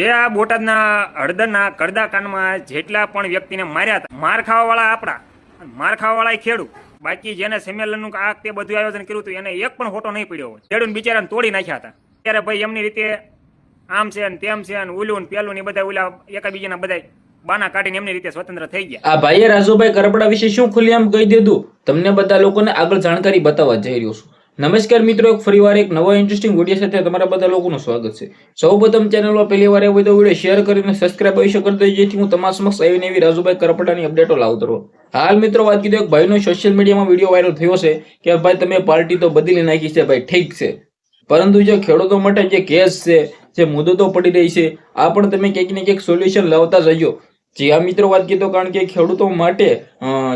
એ આ બોટાદના હળદરના કડદાકાંડમાં જેટલા પણ વ્યક્તિને માર્યા હતા, માર ખાવાવાળા આપણા, માર ખાવાવાળા ખેડૂત, બાકી જેને સંમેલનનું આ તે બધું આયોજન કર્યું હતું એને એક પણ ફોટો નહીં પડ્યો હોય. ખેડૂત બિચારાને તોડી નાખ્યા હતા. ત્યારે ભાઈ એમની રીતે આમ છે ને તેમ છે ને ઓલું ને પેલું ને બધા ઓલા એકાબીજાના બધા બાના કાઢીને એમની રીતે સ્વતંત્ર થઈ ગયા. આ ભાઈએ રાજુભાઈ કરપડા વિશે શું ખુલ્લેઆમ કહી દીધું, તમને બધા લોકોને આગળ જાણકારી બતાવવા જઈ રહ્યો છું. નમસ્કાર મિત્રો, એક ફરીવાર એક નવા ઇન્ટરેસ્ટિંગ વિડીયો સાથે તમારા બધા લોકોનું સ્વાગત છે. સૌપ્રથમ ચેનલમાં પહેલી વાર આવ્યો તો વિડીયો શેર કરીને સબસ્ક્રાઇબ અવશ્ય કરી દેજો, જેથી હું તમારા સમક્ષ આવીને એવી રાજુભાઈ કરપડાની અપડેટો લાવતો રહું. હાલ મિત્રો વાત કીધું, એક ભાઈનો સોશિયલ મીડિયામાં વિડીયો વાયરલ થયો છે કે ભાઈ તમે પાર્ટી તો બદલી નાખી છે, ભાઈ ઠીક છે, પરંતુ જે ખેડૂતો માટે જે કેસ છે, જે મુદતો પડી રહી છે, આ પણ તમે ક્યાંક ને ક્યાંક સોલ્યુશન લાવતા જજો. જી આ મિત્રો વાત કીધો, કારણ કે ખેડૂતો માટે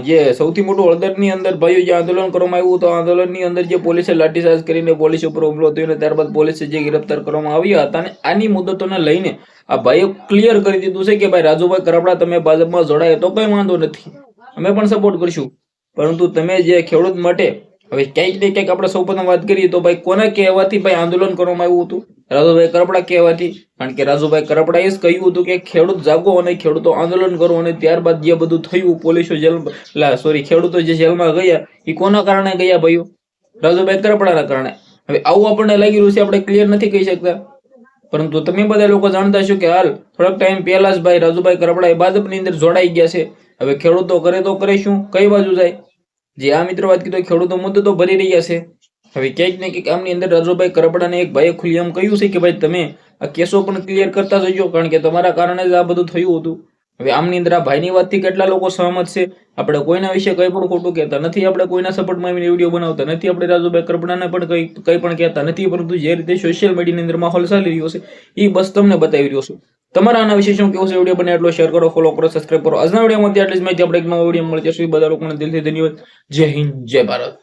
જે સૌથી મોટું હળદરની અંદર ભાઈઓ જે આંદોલન કરવામાં આવ્યું તો આંદોલનની અંદર જે પોલીસે લાઠીચાર્જ કરીને પોલીસ ઉપર હુમલો થયો અને ત્યારબાદ પોલીસે જે ગિરફ્તાર કરવામાં આવ્યા હતા, અને આની મુદતોને લઈને આ ભાઈએ ક્લિયર કરી દીધું છે કે ભાઈ રાજુભાઈ કરપડા તમે ભાજપમાં જોડાય તો કઈ વાંધો નથી, અમે પણ સપોર્ટ કરશું, પરંતુ તમે જે ખેડૂત માટે હવે ક્યાંક ને ક્યાંક આપણે સૌપ્રથમ વાત કરીએ તો ભાઈ કોને કહેવાથી ભાઈ આંદોલન કરવામાં આવ્યું હતું? રાજુભાઈ કરપડા કહેવાથી. કારણ કે રાજુભાઈ કરપડાએ જ કહ્યું હતું કે ખેડૂત જાગો અને ખેડૂતો આંદોલન કરો, અને ત્યારબાદ જે બધું થયું, પોલીસો ખેડૂતો જે જેલમાં ગયા એ કોના કારણે ગયા ભાઈઓ? રાજુભાઈ કરપડાના કારણે. હવે આવું આપણને લાગી રહ્યું છે, આપણે ક્લિયર નથી કહી શકતા, પરંતુ તમે બધા લોકો જાણતા છો કે હાલ થોડાક ટાઈમ પહેલા જ ભાઈ રાજુભાઈ કરપડા એ ભાજપની અંદર જોડાઈ ગયા છે. હવે ખેડૂતો કરે તો કરે શું, કઈ બાજુ જાય? જે આ મિત્રો વાત કીધું, ખેડૂતો મુદ્દો તો ભરી રહ્યા છે. હવે ક્યાંક ને ક્યાંક આમની અંદર રાજુભાઈ કરપડાને એક ભાઈએ ખુલ્લેઆમ કહ્યું છે કે ભાઈ તમે આ કેસો પણ ક્લિયર કરતા જજો, કારણ કે તમારા કારણે જ આ બધું થયું હતું. હવે આમની અંદર આ ભાઈની વાતથી કેટલા લોકો સહમત છે? આપણે કોઈના વિશે કઈ પણ ખોટું કહેતા નથી, આપણે કોઈના સપોર્ટમાં આવીને વિડીયો બનાવતા નથી, આપણે રાજુભાઈ કરપડાને પણ કઈ પણ કહેતા નથી, પરંતુ જે રીતે સોશિયલ મીડિયાની અંદર માહોલ ચાલી રહ્યો છે એ બસ તમને બતાવી રહ્યો છું. તમારા આના વિશે શું કેવું છે? વિડીયો બને એટલો શેર કરો, ફોલો કરો, સબસ્ક્રાઇબ કરો. આજના વિડીયોમાં આટલી જ માહિતી. આપણે એક નવો વિડીયો મળી જશે. બધા લોકોને દિલથી ધન્યવાદ. જય હિન્દ, જય ભારત.